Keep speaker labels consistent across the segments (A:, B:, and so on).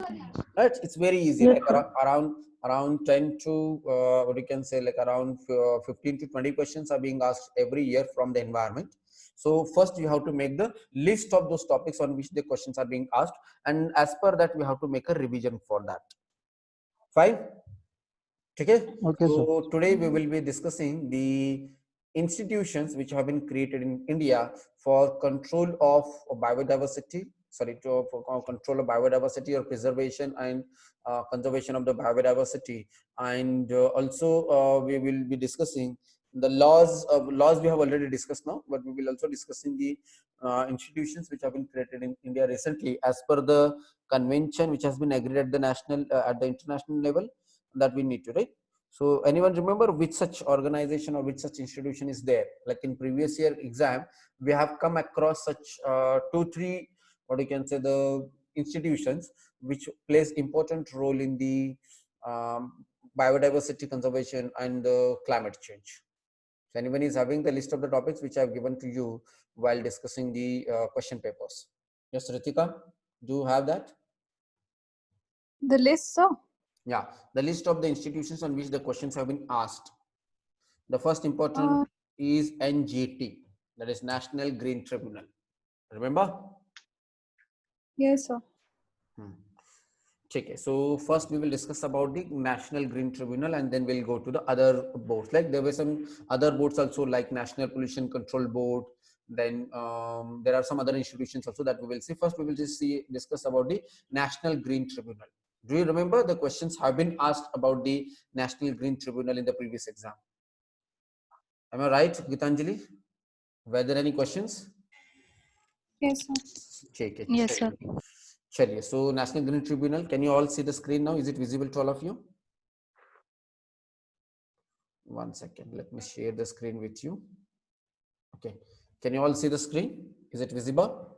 A: Right? It's very easy,
B: Yes,
A: like
B: sir.
A: around 10 to what you can say, like around 15 to 20 questions are being asked every year from the environment. So first you have to make the list of those topics on which the questions are being asked, and as per that we have to make a revision for that. Fine. Okay.
B: Okay, sir.
A: So today we will be discussing the institutions which have been created in India for control of biodiversity, sorry, for control of biodiversity or preservation and conservation of the biodiversity. And also we will be discussing the laws we have already discussed now, but we will also discussing the institutions which have been created in India recently as per the convention which has been agreed at the national at the international level, that we need to, right? So anyone remember which such organization or which such institution is there? Like in previous year exam, we have come across such 2 3, what you can say, the institutions which plays important role in the biodiversity conservation and climate change. So anyone is having the list of the topics which I have given to you while discussing the question papers? Yes, Ritika, do you have that?
C: The list, sir?
A: Yeah, the list of the institutions on which the questions have been asked. The first important is NGT, that is National Green Tribunal. Remember?
C: Yes, sir.
A: Okay, so first we will discuss about the National Green Tribunal, and then we'll go to the other boards. Like there were some other boards also, like National Pollution Control Board. Then there are some other institutions also that we will see. First, we will just discuss about the National Green Tribunal. Do you remember the questions have been asked about the National Green Tribunal in the previous exam? Am I right, Gitanjali? Were there any questions?
C: Yes, sir.
A: Check it.
B: Yes, sir.
A: Chaliye. So National Green Tribunal, can you all see the screen now? Is it visible to all of you? One second, let me share the screen with you. Okay, can you all see the screen? Is it visible?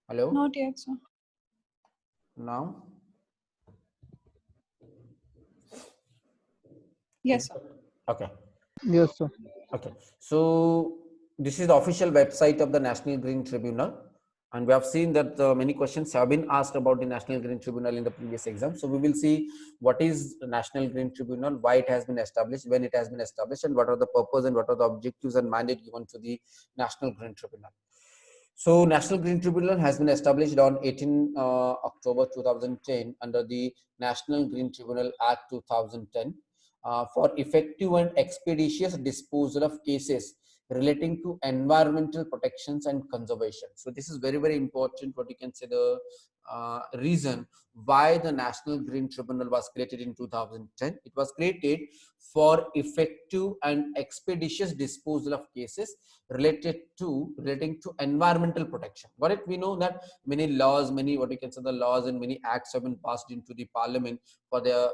A: Hello?
C: Not yet, sir.
A: Now?
C: Yes, sir.
A: Okay.
B: Yes, sir.
A: Okay, so this is the official website of the National Green Tribunal, and we have seen that many questions have been asked about the National Green Tribunal in the previous exam. So we will see what is the National Green Tribunal, why it has been established, when it has been established, and what are the purpose and what are the objectives and mandate given to the National Green Tribunal. So National Green Tribunal has been established on 18 October 2010 under the National Green Tribunal Act 2010 for effective and expeditious disposal of cases relating to environmental protections and conservation. So this is very, very important, what you can say, the reason why the National Green Tribunal was created in 2010. It was created for effective and expeditious disposal of cases relating to environmental protection. Got it? We know that many laws, many, what you can say, the laws and many acts have been passed into the parliament for the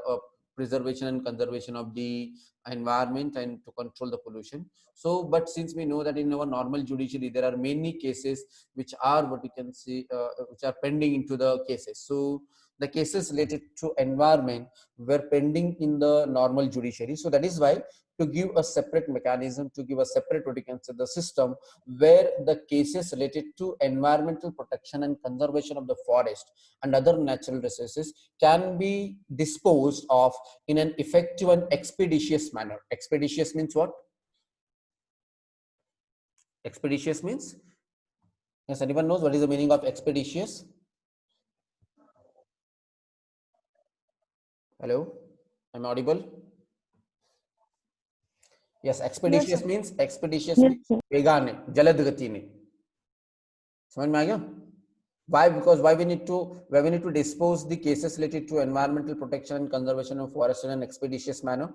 A: preservation and conservation of the environment and to control the pollution. So but since we know that in our normal judiciary there are many cases which are, what you can see, which are pending into the cases. So the cases related to environment were pending in the normal judiciary. So that is why, to give a separate mechanism, to give a separate, what you can say, the system where the cases related to environmental protection and conservation of the forest and other natural resources can be disposed of in an effective and expeditious manner. Expeditious means what? Expeditious means, yes, anyone knows what is the meaning of expeditious? Hello, I'm audible? Yes, expeditious means
B: Yes, sir.
A: वेगाने, जलद गति में. समझ में आ गया? Why? Because why we need to dispose the cases related to environmental protection and conservation of forest in an expeditious manner.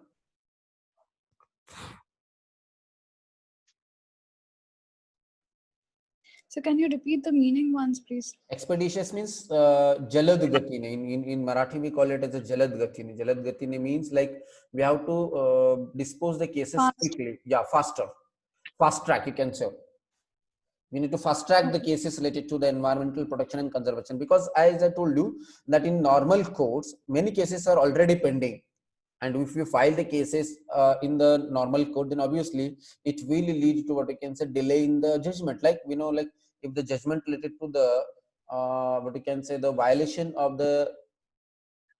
C: So can you repeat the meaning once, please?
A: Expeditious means jalad gatine. In Marathi we call it as a jalad gatine. Jalad gatine means like we have to dispose the cases quickly. Yeah, faster, fast track, you can say. We need to fast track the cases related to the environmental protection and conservation, because as I told you that in normal courts many cases are already pending, and if you file the cases in the normal court, then obviously it will lead to, what you can say, delay in the judgment. Like we know, like if the judgment related to the what you can say, the violation of the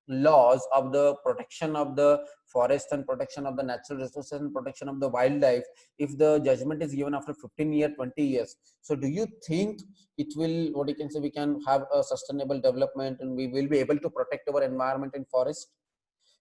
A: laws of the protection of the forest and protection of the natural resources and protection of the wildlife, if the judgment is given after 15 years, 20 years, so do you think it will, what you can say, we can have a sustainable development and we will be able to protect our environment and forest?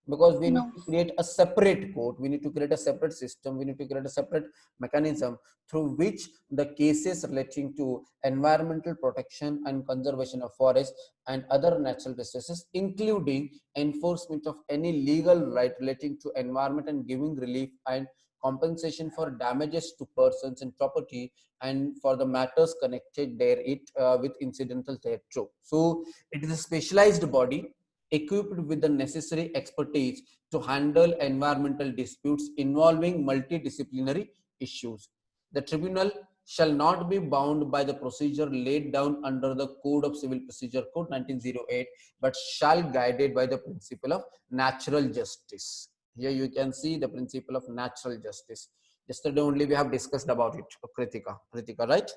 A: Because we need
C: No.
A: to create a separate court, we need to create a separate system, we need to create a separate mechanism through which the cases relating to environmental protection and conservation of forest and other natural resources, including enforcement of any legal right relating to environment and giving relief and compensation for damages to persons and property and for the matters connected there it with incidental thereto. So it is a specialized body equipped with the necessary expertise to handle environmental disputes involving multidisciplinary issues. The tribunal shall not be bound by the procedure laid down under the Code of Civil Procedure Code 1908, but shall guided by the principle of natural justice. Here you can see the principle of natural justice. Yesterday only we have discussed about it, Kritika, right?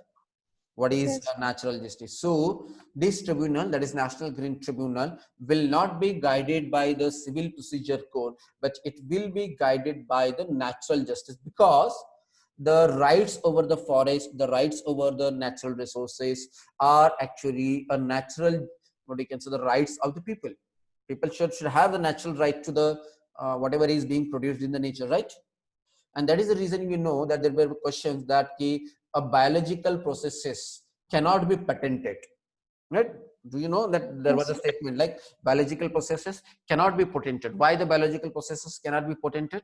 A: What is
C: Yes.
A: natural justice? So this tribunal, that is National Green Tribunal, will not be guided by the Civil Procedure Code, but it will be guided by the natural justice, because the rights over the forest, the rights over the natural resources are actually a natural, what you can say, the rights of the people. People should have the natural right to the whatever is being produced in the nature, right? And that is the reason you know that there were questions that a biological processes cannot be patented, right? Do you know that there was
C: Yes.
A: a statement like biological processes cannot be patented? Why the biological processes cannot be patented?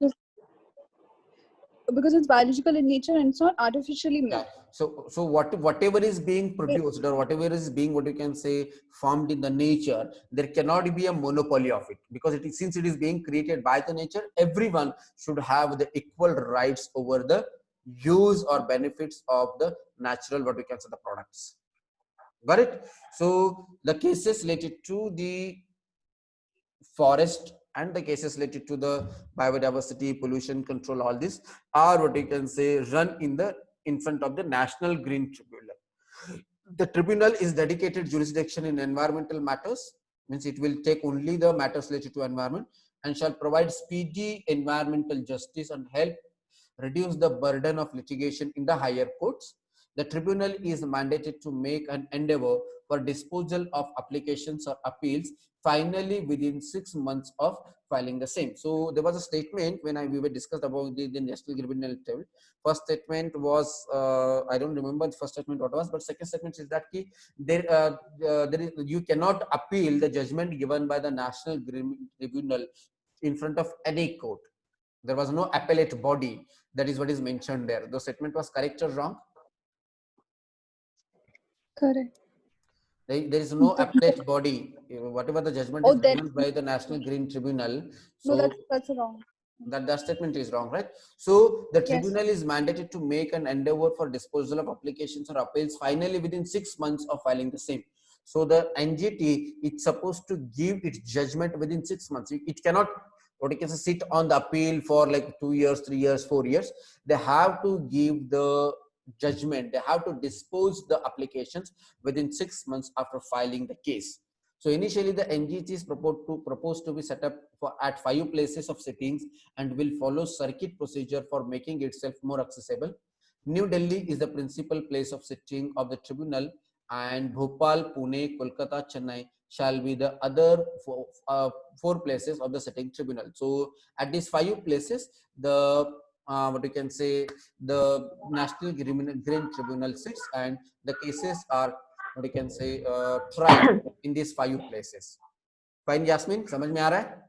C: Yes. Because it's biological in nature and it's not artificially
A: Yeah.
C: made.
A: So whatever is being produced or whatever is being, what you can say, formed in the nature, there cannot be a monopoly of it, because it is, since it is being created by the nature, everyone should have the equal rights over the use or benefits of the natural, what we can say, the products. Got it? So the cases related to the forest and the cases related to the biodiversity, pollution control, all this are, what you can say, run in front of the National Green Tribunal. The tribunal is dedicated jurisdiction in environmental matters, means it will take only the matters related to environment, and shall provide speedy environmental justice and help reduce the burden of litigation in the higher courts. The tribunal is mandated to make an endeavor for disposal of applications or appeals finally within 6 months of filing the same. So there was a statement when we were discussed about the National Criminal Tribunal. First statement was, I don't remember the first statement what was, but second statement is that there is, you cannot appeal the judgment given by the National Tribunal in front of any court. There was no appellate body. That is what is mentioned there. The statement was correct or wrong?
C: Correct.
A: There is no
C: But
A: appellate body. Whatever the judgment
C: oh,
A: is
C: then
A: given by the National Green Tribunal,
C: no,
A: so
C: that's wrong.
A: that statement is wrong, right? So the
C: Yes.
A: tribunal is mandated to make an endeavor for disposal of applications or appeals finally within 6 months of filing the same. So the NGT is supposed to give its judgment within 6 months. It cannot, what you can say, sit on the appeal for like 2 years, 3 years, 4 years. They have to give the judgment. They have to dispose the applications within 6 months after filing the case. So initially the NGT is proposed to be set up at 5 places of sittings and will follow circuit procedure for making itself more accessible. New Delhi is the principal place of sitting of the tribunal, and Bhopal, Pune, Kolkata, Chennai shall be the other 4 places of the sitting tribunal. So at these 5 places, the what you can say, the National Green Tribunal sits, and the cases are, what you can say, tried in these 5 places. Fine, Yasmin, समझ में आ रहा है?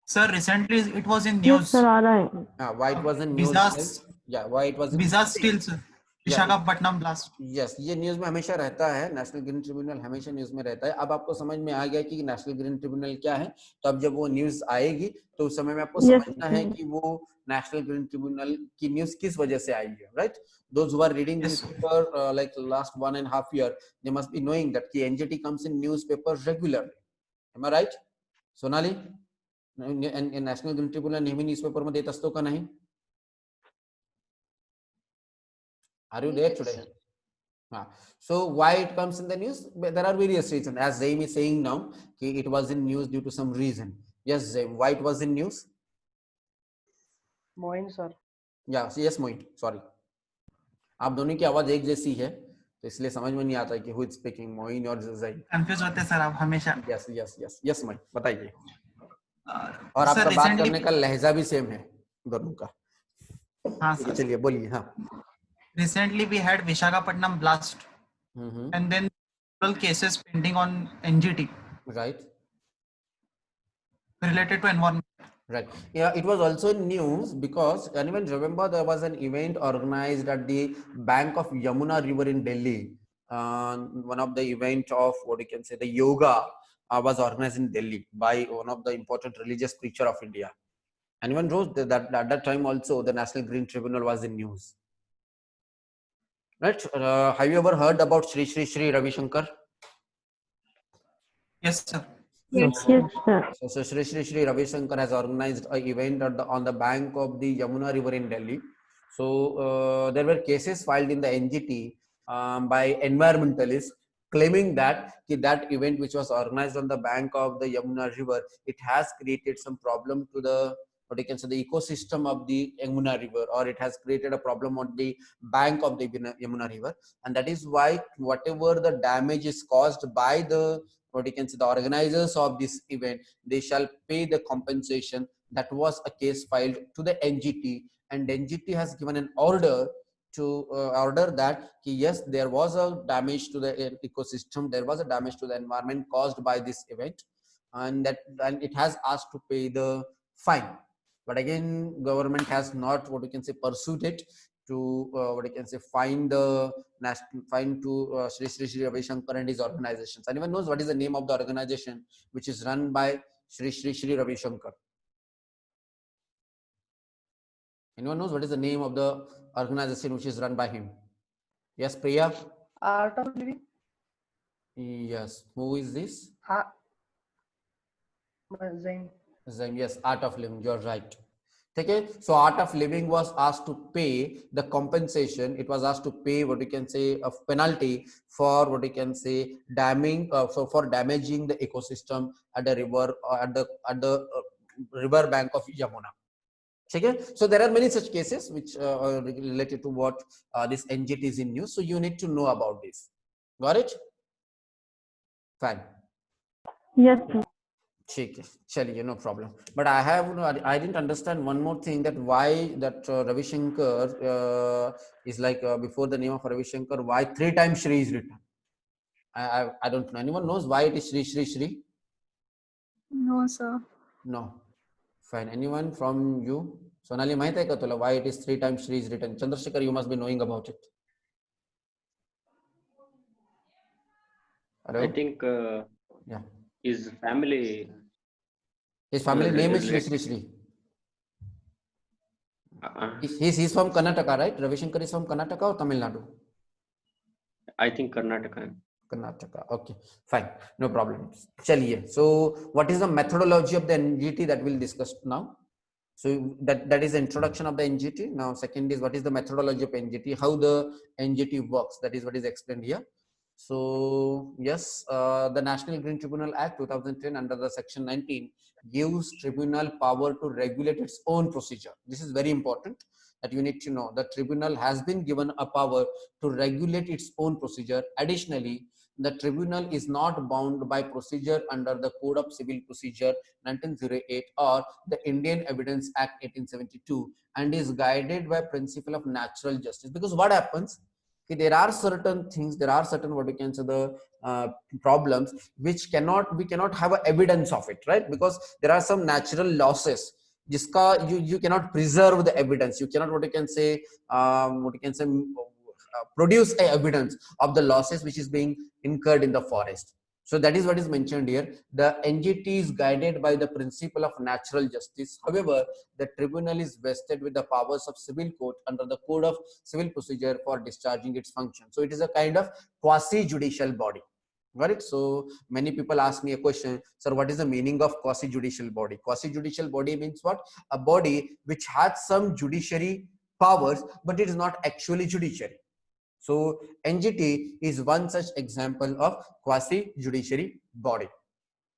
D: Sir, recently it was in
B: Yes,
D: news.
B: sir, आ रहा है.
A: Why it was in news?
D: Visas,
A: Yeah, why it was in
D: Visas still, sir.
A: Yeah.
D: Visakhapatnam blast.
A: Yes, ये news में हमेशा रहता है, नेशनल ग्रीन ट्रिब्यूनल हमेशा न्यूज में रहता है. अब आपको समझ में आ गया कि नेशनल ग्रीन ट्रिब्यूनल क्या है, तो अब जब वो न्यूज आएगी तो उस समय में आपको
B: Yes,
A: समझना है कि वो नेशनल ग्रीन ट्रिब्यूनल की न्यूज किस वजह से आई है, right? Those who are reading
D: Yes,
A: newspaper like last 1.5 year, they must be knowing that कि NGT comes in newspaper regularly. Am I right, Sonali? National green tribunal नेहमी न्यूजपेपर मध्ये येत असतो का नाही? Are you there
E: Yes,
A: today?
E: sir.
A: So why it comes in the news? There are various reasons. As Zaim is saying now, it was in news due to some reason. Yes, Zaim, why it was in news?
E: Moin, sir.
A: Yeah, yes, Mohit. Sorry. आप दोनों की आवाज एक जैसी है, तो इसलिए समझ में नहीं आता कि who is speaking, मोइन और ज़ैम.
D: कंफ्यूज होते हैं सर आप हमेशा.
A: Yes, yes, yes, yes, Moin. बताइए.
D: सर
A: और आपका बात
D: रिसेंटली,
A: करने का लहजा भी सेम है दोनों का.
D: हाँ
A: ठीक है,
D: सर,
A: चलिए बोलिए. हाँ.
D: recently we had Visakhapatnam blast and then several cases pending on NGT
A: Right.
D: related to environment.
A: Right. Yeah, it was also in news because anyone remember there was an event organized at the bank of Yamuna River in Delhi. One of the event of what you can say the yoga was organized in Delhi by one of the important religious preacher of India. Anyone knows that at that time also the National Green Tribunal was in news. Right? Have you ever heard about Sri Sri Sri Ravi Shankar?
D: Yes, sir.
C: Yes.
B: Yes, sir.
A: So Sri Sri Sri Ravi Shankar has organized an event on the bank of the Yamuna River in Delhi. So there were cases filed in the NGT by environmentalists claiming that that event which was organized on the bank of the Yamuna River, it has created some problem to the what you can say the ecosystem of the Yamuna River, or it has created a problem on the bank of the Yamuna River, and that is why whatever the damage is caused by the what you can say the organizers of this event, they shall pay the compensation. That was a case filed to the NGT, and NGT has given an order to order that yes, there was a damage to the ecosystem, there was a damage to the environment caused by this event, and it has asked to pay the fine. But again, government has not what you can say pursued it to what you can say find the national fine to Sri Sri Sri Ravi Shankar and his organizations. Anyone knows what is the name of the organization which is run by Sri Sri Sri Ravi Shankar? Anyone knows what is the name of the organization which is run by him? Yes, Priya?
E: Art of living.
A: Yes. Who is this?
E: Zain.
A: Zaim. Yes, Art of Living. You're right. Okay, so Art of Living was asked to pay the compensation. It was asked to pay what you can say a penalty for what you can say damning for damaging the ecosystem at the river at the river bank of Yamuna. Okay, so there are many such cases which are related to what this NGT is in news. So you need to know about this. Got it? Fine.
B: Yes, sir.
A: ठीक है चलिए no problem but I didn't understand one more thing that why that Ravi Shankar is like before the name of Ravi Shankar why 3 times Shri is written. I don't know. Anyone knows why it is Shri Shri Shri?
C: No, sir.
A: No. Fine. Anyone from you? Sonali माहित है का तुला why it is 3 times Shri is written? Chandrasekhar, you must be knowing about it. Hello?
F: I think
A: Yeah.
F: his family.
A: His family name is Shri Shri Shri. He's from Karnataka, right? Ravi Shankar is from Karnataka or Tamil Nadu?
F: I think Karnataka.
A: Karnataka. Okay, fine, no problem. Chaliye. So, what is the methodology of the NGT that we'll discuss now? So that is the introduction of the NGT. Now, second is what is the methodology of NGT? How the NGT works? That is what is explained here. So yes, the National Green Tribunal Act 2010 under the section 19 gives tribunal power to regulate its own procedure. This is very important that you need to know. The tribunal has been given a power to regulate its own procedure. Additionally, the tribunal is not bound by procedure under the Code of Civil Procedure 1908 or the Indian Evidence Act 1872 and is guided by principle of natural justice. Because what happens? There are certain things, there are certain what we can say the problems which we cannot have a evidence of it, right? Because there are some natural losses jiska you cannot preserve the evidence. You cannot what you can say produce a evidence of the losses which is being incurred in the forest. So that is what is mentioned here. The NGT is guided by the principle of natural justice. However, the tribunal is vested with the powers of civil court under the Code of Civil Procedure for discharging its function. So it is a kind of quasi-judicial body. Got it? So many people ask me a question, sir, what is the meaning of quasi-judicial body? Quasi-judicial body means what? A body which has some judiciary powers, but it is not actually judiciary. So NGT is one such example of quasi-judiciary body.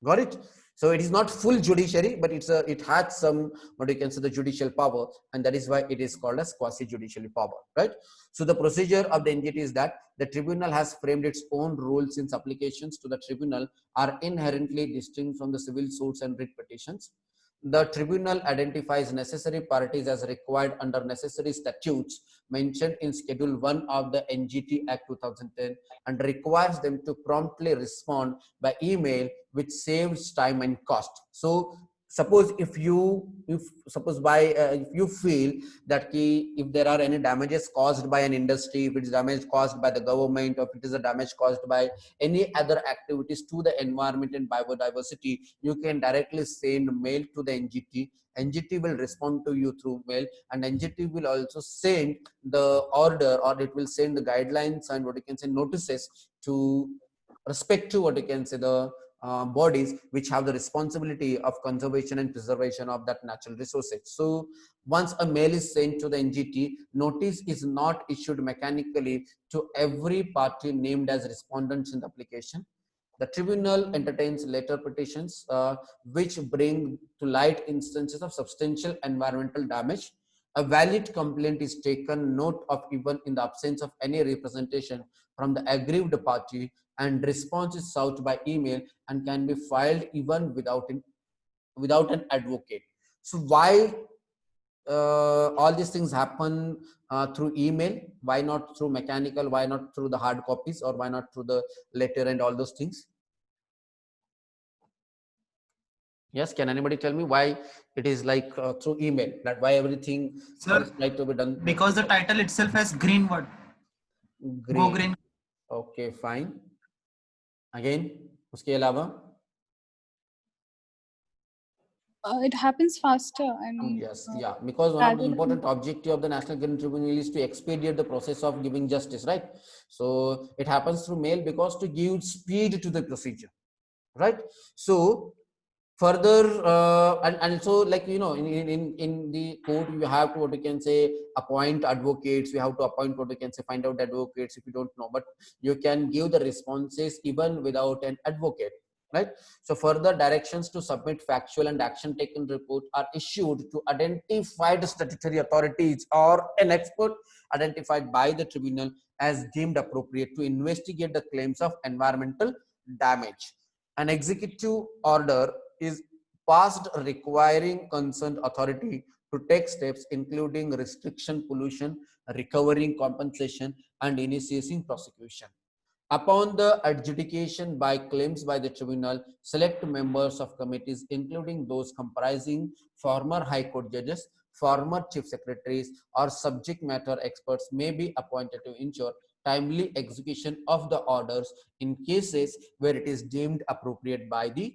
A: Got it? So it is not full judiciary, but it has some, what you can say, the judicial power, and that is why it is called as quasi-judicial power, right? So the procedure of the NGT is that the tribunal has framed its own rules since applications to the tribunal are inherently distinct from the civil suits and writ petitions. The tribunal identifies necessary parties as required under necessary statutes mentioned in Schedule 1 of the NGT Act 2010 and requires them to promptly respond by email, which saves time and cost. So suppose if you feel that if there are any damages caused by an industry, if it is damage caused by the government, or if it is a damage caused by any other activities to the environment and biodiversity, you can directly send mail to the NGT. NGT will respond to you through mail, and NGT will also send the order, or it will send the guidelines and what you can say notices to respect to what you can say the bodies which have the responsibility of conservation and preservation of that natural resources. So once a mail is sent to the NGT, notice is not issued mechanically to every party named as respondents in the application. The tribunal entertains letter petitions which bring to light instances of substantial environmental damage. A valid complaint is taken note of even in the absence of any representation from the aggrieved party, and response is sought by email and can be filed even without an advocate. So why all these things happen through email? Why not through mechanical? Why not through the hard copies? Or why not through the letter and all those things? Yes, can anybody tell me why it is like through email? That why everything is like to be done?
D: Because the title itself has green word.
A: Green.
D: Go green.
A: Okay, fine. Again, उसके अलावा?
C: It happens faster. I mean,
A: yes, yeah, because one of the important objective of the National Green Tribunal is to expedite the process of giving justice, right? So it happens through mail because to give speed to the procedure, right? So further and so like in the court you have to what you can say appoint advocates. You have to appoint what you can say find out advocates if you don't know, but you can give the responses even without an advocate, right? So further directions to submit factual and action taken report are issued to identified statutory authorities or an expert identified by the tribunal as deemed appropriate to investigate the claims of environmental damage. An executive order is passed requiring concerned authority to take steps including restriction pollution, recovering compensation, and initiating prosecution. Upon the adjudication by claims by the tribunal, select members of committees, including those comprising former High Court judges, former chief secretaries, or subject matter experts, may be appointed to ensure timely execution of the orders in cases where it is deemed appropriate by the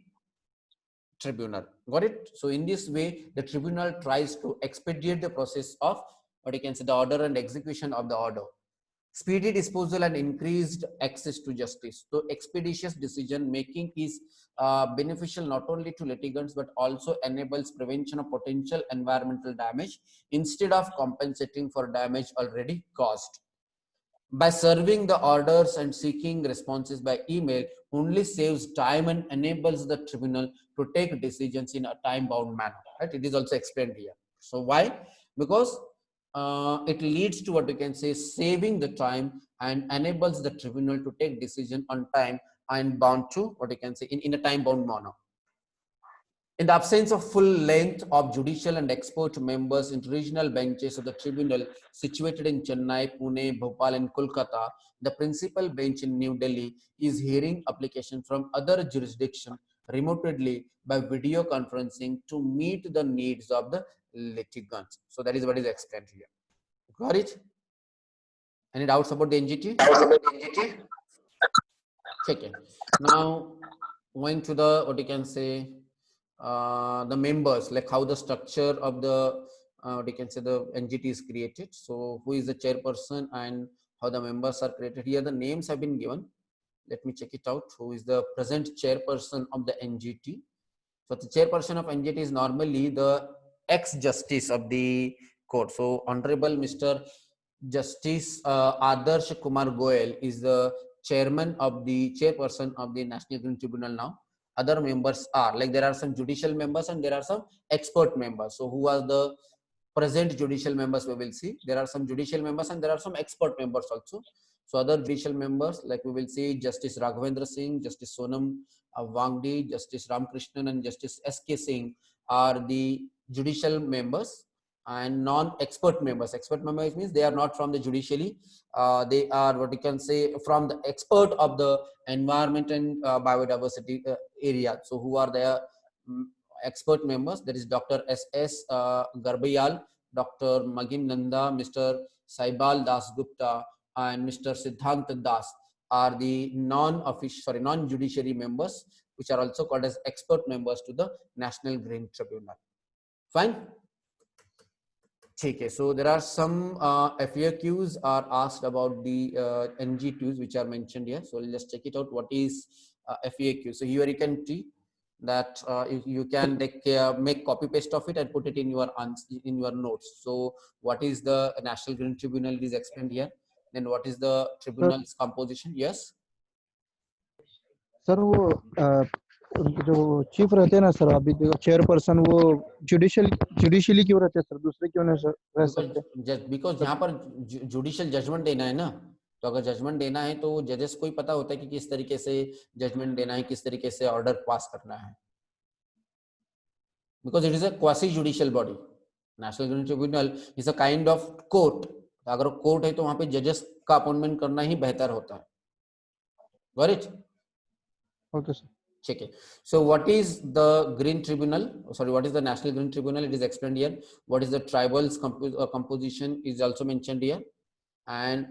A: tribunal. Got it? So in this way, the tribunal tries to expedite the process of what you can say the order and execution of the order. Speedy disposal and increased access to justice. So expeditious decision making is beneficial not only to litigants but also enables prevention of potential environmental damage instead of compensating for damage already caused. By serving the orders and seeking responses by email only saves time and enables the tribunal to take decisions in a time-bound manner. Right? It is also explained here. So why? Because it leads to what you can say saving the time and enables the tribunal to take decision on time and bound to what you can say in a time-bound manner. In the absence of full length of judicial and expert members in regional benches of the tribunal situated in Chennai, Pune, Bhopal, and Kolkata, the principal bench in New Delhi is hearing applications from other jurisdictions remotely by video conferencing to meet the needs of the litigants. So that is what is explained here. Got it? Any doubts about the NGT? Check it. Now going to the what you can say the members, like how the structure of the you can say the NGT is created. So who is the chairperson and how the members are created. Here the names have been given. Let me check it out. Who is the present chairperson of the NGT? So the chairperson of NGT is normally the ex-justice of the court. So Honorable Mr. Justice Adarsh Kumar Goel is the chairperson of the National Green Tribunal now. Other members are like there are some judicial members and there are some expert members. So who are the present judicial members? We will see there are some judicial members and there are some expert members also. So other judicial members, like we will see Justice Raghavendra Singh, Justice Sonam Wangdi, Justice Ramkrishnan and Justice S.K. Singh are the judicial members. And non-expert members, expert members means they are not from the judiciary, they are what you can say from the expert of the environment and biodiversity area. So who are the expert members? There is Dr. S.S. Garbayal, Dr. Magim Nanda, Mr. Saibal Das Gupta and Mr. Siddhant Das are the non-judiciary members, which are also called as expert members to the National Green Tribunal. Fine. Okay, so there are some FAQs are asked about the NG2s which are mentioned here. So let's check it out. What is FAQ? So here you can see that you can make copy paste of it and put it in your notes. So what is the National Green Tribunal? It is explained here. Then what is the tribunal's composition? Yes.
G: Sir वो जो chief रहते हैं ना sir, अभी जो chairperson वो judicially क्यों रहते हैं सर, दूसरे क्यों नहीं रह सकते?
A: बिकॉज यहाँ पर जुडिशियल जजमेंट देना है ना, तो अगर जजमेंट देना है तो जजेस को ही पता होता है कि किस तरीके से जजमेंट देना है, किस तरीके से ऑर्डर पास करना है, because it is a quasi judicial body. National green tribunal is a kind of court. अगर कोर्ट है तो वहां पे जजेस का अपॉइंटमेंट करना ही बेहतर होता है. Got it?
G: Okay sir.
A: Check it. So what is the Green Tribunal? Sorry, what is the National Green Tribunal? It is explained here. What is the tribals composition is also mentioned here. And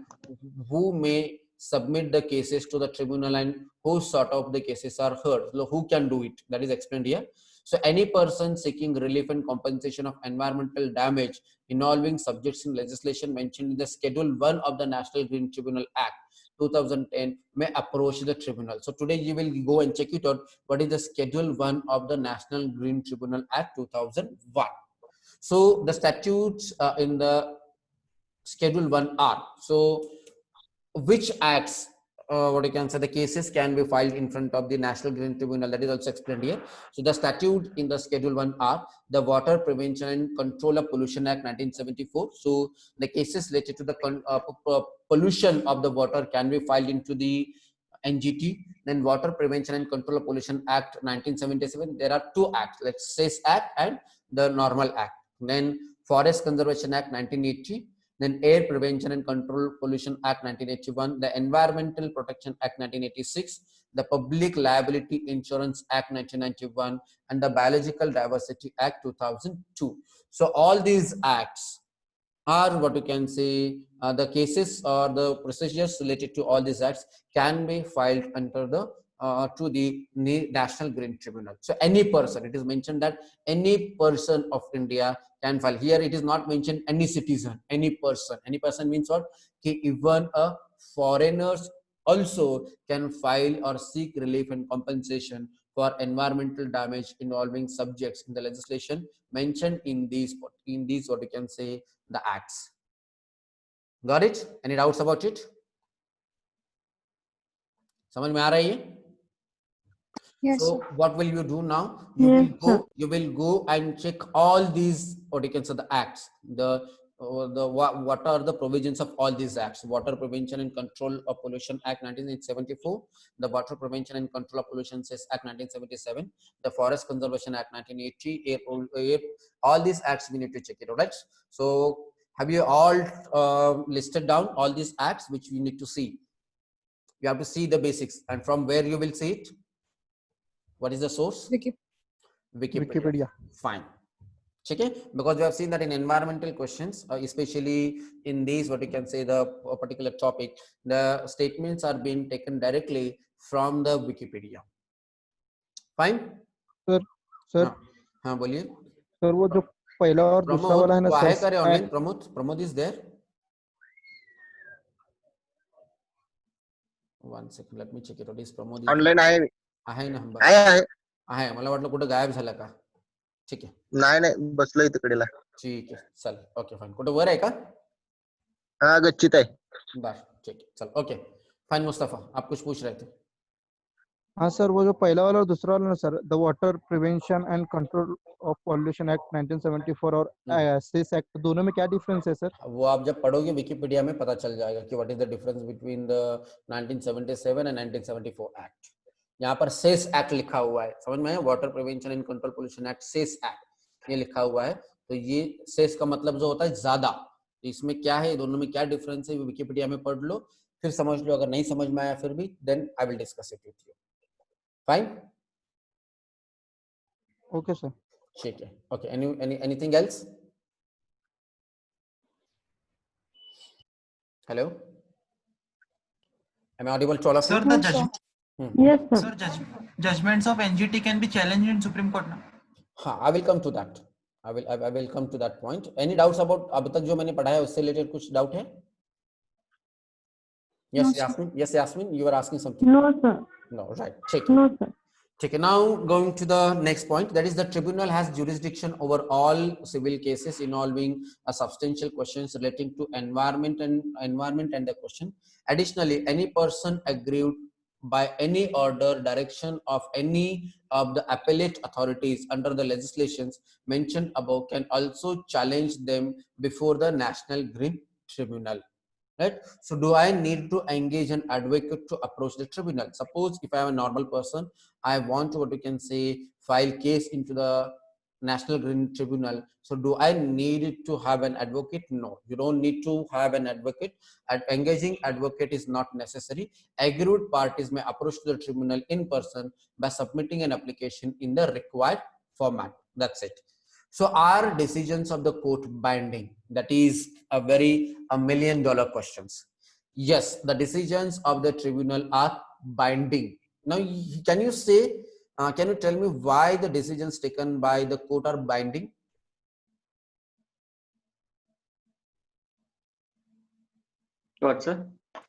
A: who may submit the cases to the tribunal and whose sort of the cases are heard. So who can do it? That is explained here. So any person seeking relief and compensation of environmental damage involving subjects in legislation mentioned in the Schedule 1 of the National Green Tribunal Act 2010 may approach the tribunal. So today you will go and check it out. What is the Schedule 1 of the National Green Tribunal Act 2001? So the statutes in the Schedule 1 are, so which acts, what you can say, the cases can be filed in front of the National Green Tribunal, that is also explained here. So the statute in the Schedule 1 are the Water Prevention and Control of Pollution Act 1974. So the cases related to the pollution of the water can be filed into the NGT. Then Water Prevention and Control of Pollution Act 1977. There are two acts, like SES Act and the Normal Act. Then Forest Conservation Act 1980. Then Air Prevention and Control Pollution Act 1981, the Environmental Protection Act 1986, the Public Liability Insurance Act 1991, and the Biological Diversity Act 2002. So all these acts are what you can say, the cases or the procedures related to all these acts can be filed under the to the National Green Tribunal. So any person, it is mentioned that any person of India can file. Here it is not mentioned any citizen, any person. Any person means what? Even a foreigners also can file or seek relief and compensation for environmental damage involving subjects in the legislation mentioned in these what you can say, the acts. Got it? Any doubts about it? समझ में आ रही है?
C: Yes.
A: So what will you do now? You will go and check all these what you can say, the acts. What are the provisions of all these acts? Water Prevention and Control of Pollution Act 1974, the Water Prevention and Control of Pollution Act 1977, the Forest Conservation Act 1980, all these acts we need to check it out, right? So have you all listed down all these acts which we need to see? You have to see the basics, and from where you will see it? What is the source? Wikipedia. Fine. Okay, because we have seen that in environmental questions, especially in these what you can say, the particular topic, the statements are being taken directly from the Wikipedia. Fine.
G: Sir.
A: हाँ बोलिए.
G: Sir, वो जो पहला और दूसरा वाला है ना sir. Pramod is there. One second, let me check it out. Is Pramod
H: online
A: आहे ना? आहे. मला वाटलं कुठं गायब झाला का? ठीक आहे.
H: नाही बसलोय तिकडेला.
A: ठीक आहे, चल. Okay fine. कुठं वर आहे का?
G: हाँ गच्चित है।
A: बस ठीक है, चलो ओके फाइन। मुस्तफा आप कुछ पूछ रहे थे?
G: हाँ सर, वो जो पहला वाला और दूसरा वाला ना sir, the water prevention and control of pollution act 1974 और सेस एक्ट, दोनों में क्या डिफरेंस है सर?
A: वो आप जब पढ़ोगे विकिपीडिया में पता चल जाएगा कि what is the difference between the 1977 and 1974 act. यहाँ पर सेस एक्ट लिखा हुआ है, समझ में है? Water prevention and control pollution act, cess act ये लिखा हुआ है। तो ये सेस का मतलब जो होता है ज्यादा, तो इसमें क्या है, दोनों में क्या डिफरेंस है विकिपीडिया में पढ़ लो, फिर समझ लो। अगर नहीं समझ में आया फिर भी, then I will discuss it with you. Fine,
G: okay sir.
A: ठीक है, okay. Anything else? Hello, am I audible to all of you?
D: Sir, the
C: Yes, sir.
B: Yes, sir.
D: sir, judgments of NGT can be challenged in Supreme Court now.
A: हाँ, I will come to that. I will come to that point. Any doubts about अब तक जो मैंने पढ़ा है उससे related कुछ doubt है? Yes,
C: No, sir.
A: Yasmin. Yes, Yasmin. You were asking something.
B: No, sir.
A: No, right. Check.
B: No, sir.
A: Okay, now going to the next point, that is the tribunal has jurisdiction over all civil cases involving a substantial questions relating to environment and the question. Additionally, any person aggrieved by any order, direction of any of the appellate authorities under the legislations mentioned above can also challenge them before the National Green Tribunal. Right? So do I need to engage an advocate to approach the tribunal? Suppose if I am a normal person, I want to, what you can say, file case into the National Green Tribunal. So do I need to have an advocate? No, you don't need to have an advocate. Engaging advocate is not necessary. Aggrieved parties may approach to the tribunal in person by submitting an application in the required format. That's it. So are decisions of the court binding? That is a $1 million questions. Yes, the decisions of the tribunal are binding. Now, can you say, can you tell me why the decisions taken by the court are binding?
F: What, sir?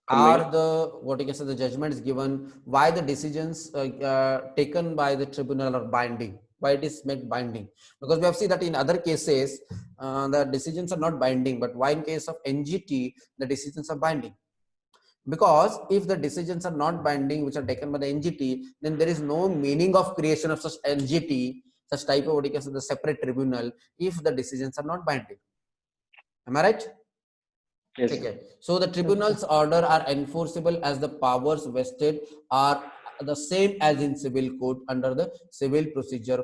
A: Are the, what you can say, the judgments given, why the decisions taken by the tribunal are binding? Why it is made binding? Because we have seen that in other cases, the decisions are not binding, but why in case of NGT, the decisions are binding? Because if the decisions are not binding, which are taken by the NGT, then there is no meaning of creation of such NGT, such type of, what you can say, the separate tribunal, if the decisions are not binding. Am I right?
F: Yes,
A: Okay. So the tribunal's order are enforceable as the powers vested are the same as in civil code under the Civil Procedure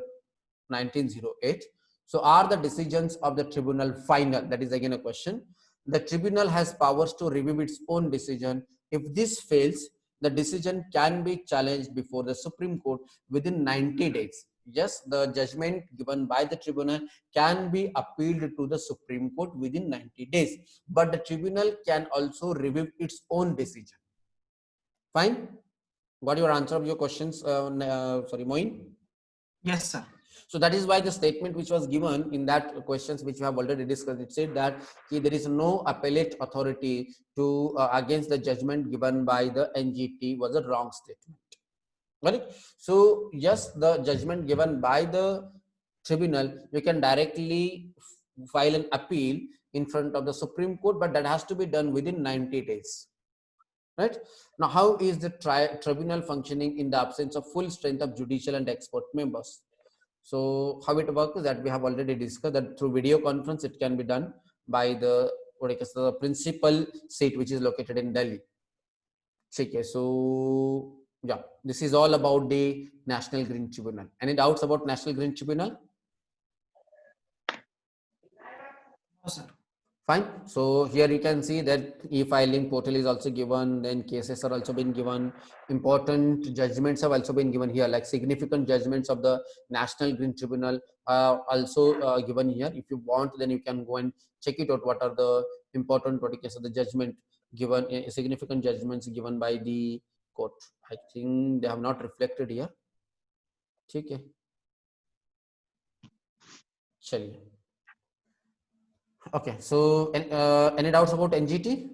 A: 1908. So are the decisions of the tribunal final? That is again a question. The tribunal has powers to review its own decision. If this fails, the decision can be challenged before the Supreme Court within 90 days. Yes, the judgment given by the tribunal can be appealed to the Supreme Court within 90 days. But the tribunal can also review its own decision. Fine? What your answer of your questions? Sorry, Moin?
D: Yes, sir.
A: So that is why the statement which was given in that questions which we have already discussed, it said that there is no appellate authority to against the judgment given by the NGT was a wrong statement. Right? So yes, the judgment given by the tribunal, you can directly file an appeal in front of the Supreme Court, but that has to be done within 90 days. Right? Now, how is the tribunal functioning in the absence of full strength of judicial and expert members? So how it works is that we have already discussed that through video conference, it can be done by the, what is the principal seat, which is located in Delhi. Okay, so yeah, this is all about the National Green Tribunal. Any doubts about National Green Tribunal?
D: No, sir.
A: Fine. So here you can see that e-filing portal is also given, then cases are also been given, important judgments have also been given here, like significant judgments of the National Green Tribunal are also given here. If you want, then you can go and check it out. What are the important, what is the judgment given, significant judgments given by the court. I think they have not reflected here. Okay. Chaliye. Okay, so any doubts about NGT?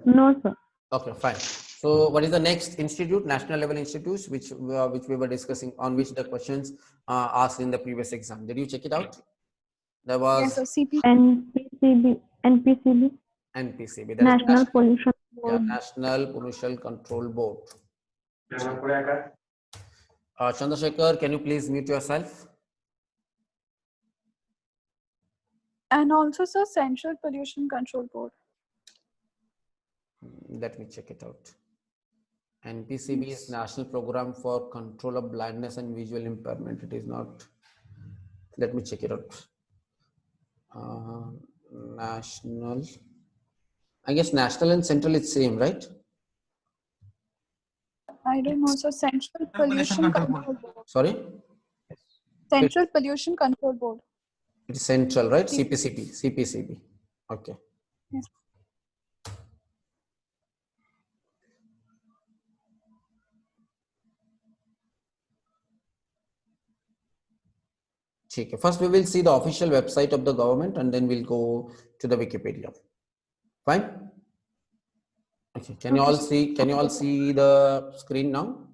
B: No, sir.
A: Okay, fine. So what is the next institute, national level institutes, which we were discussing, on which the questions asked in the previous exam? Did you check it out? There
C: Yes,
A: was
C: sir. CP.
B: NPCB,
A: NPCB. That is
B: National Pollution
A: yeah,
B: Board.
A: National Pollution Control Board. Chandrasekhar, can you please mute yourself?
C: And also, sir, Central Pollution Control Board.
A: Let me check it out. NPCB is National Program for Control of Blindness and Visual Impairment. It is not. Let me check it out. National. I guess national and central is same, right?
C: I don't know, sir. Central Pollution Control Board.
A: Sorry?
C: Central Pollution Control Board.
A: It is central, right?
C: CPCB.
A: CPCB. Okay.
C: Yes.
A: Okay. First, we will see the official website of the government and then we'll go to the Wikipedia. Fine? Okay. Can you all see the screen now?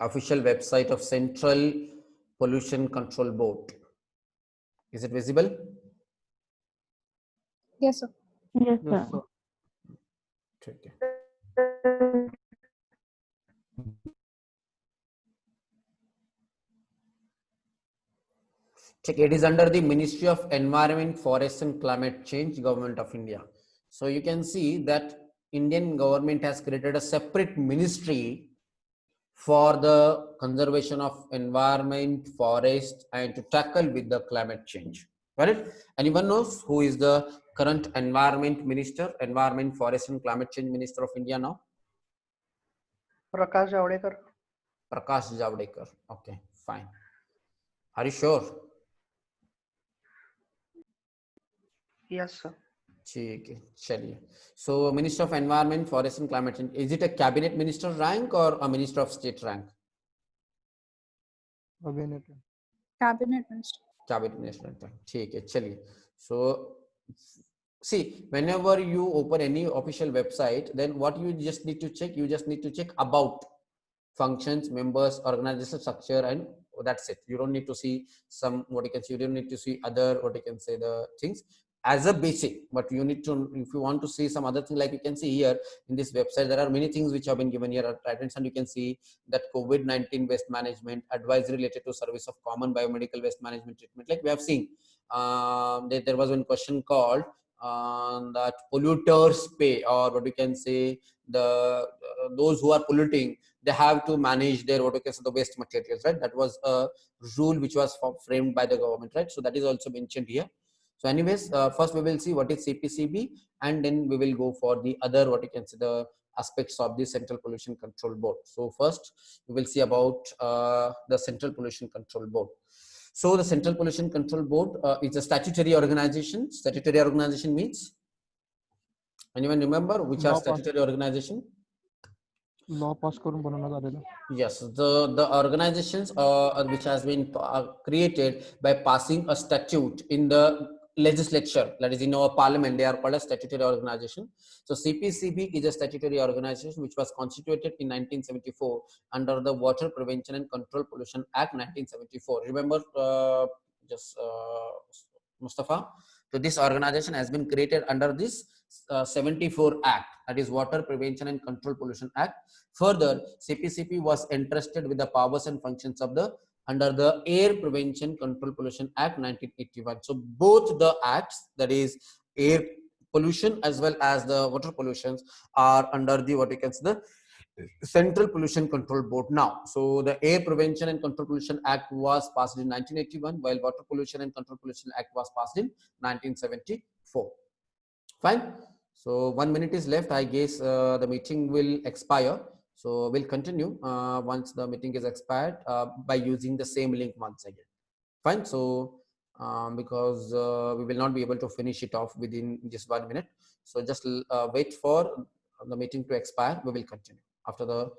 A: Official website of Central Pollution Control Board. Is it visible?
C: Yes, sir.
B: Yes,
G: Yes,
B: sir.
G: sir.
A: Okay. Check, it is under the Ministry of Environment, Forest and Climate Change, Government of India. So you can see that Indian government has created a separate ministry for the conservation of environment, forest, and to tackle with the climate change. Got it? Anyone knows who is the current environment minister, environment, forest and climate change minister of India now?
E: Prakash Javadekar.
A: Prakash Javadekar. Okay, fine. Are you sure?
E: Yes, sir.
A: ठीक है, चलिए. So Minister of Environment, Forest and Climate Change, is it a cabinet minister rank or a minister of state rank?
C: Cabinet Minister.
A: Cabinet minister rank. ठीक है, चलिए. So see, whenever you open any official website, then what you just need to check, you just need to check about functions, members, organization structure, and that's it. You don't need to see some, what you can see, you don't need to see other, what you can say, the things as a basic. But you need to, if you want to see some other thing, like you can see here in this website, there are many things which have been given here at right hand side. You can see that COVID-19 waste management, advisory related to service of common biomedical waste management treatment. Like we have seen, there was one question called that polluters pay, or what we can say, the those who are polluting, they have to manage their, what we can say, the waste materials, right? That was a rule which was framed by the government, right? So that is also mentioned here. So anyways, first we will see what is CPCB, and then we will go for the other, what you can say, the aspects of the Central Pollution Control Board. So first we will see about the Central Pollution Control Board. So the Central Pollution Control Board is a statutory organization. Statutory organization means, anyone remember which are statutory organization?
G: Law pass करून बनवण्यात आलेलं.
A: Yes, the organizations which has been created by passing a statute in the legislature, that is in our parliament, they are called a statutory organization. So CPCB is a statutory organization which was constituted in 1974 under the Water Prevention and Control Pollution Act 1974. Remember, Mustafa? So this organization has been created under this 74 Act, that is Water Prevention and Control Pollution Act. Further, CPCB was entrusted with the powers and functions of the under the Air Prevention Control Pollution Act 1981. So both the acts, that is air pollution as well as the water pollutions, are under the, what we can say, the Central Pollution Control Board now. So the Air Prevention and Control Pollution Act was passed in 1981, while Water Pollution and Control Pollution Act was passed in 1974. Fine. So 1 minute is left. I guess the meeting will expire. So we'll continue once the meeting is expired by using the same link once again. Fine. So because we will not be able to finish it off within just 1 minute. So just wait for the meeting to expire. We will continue after the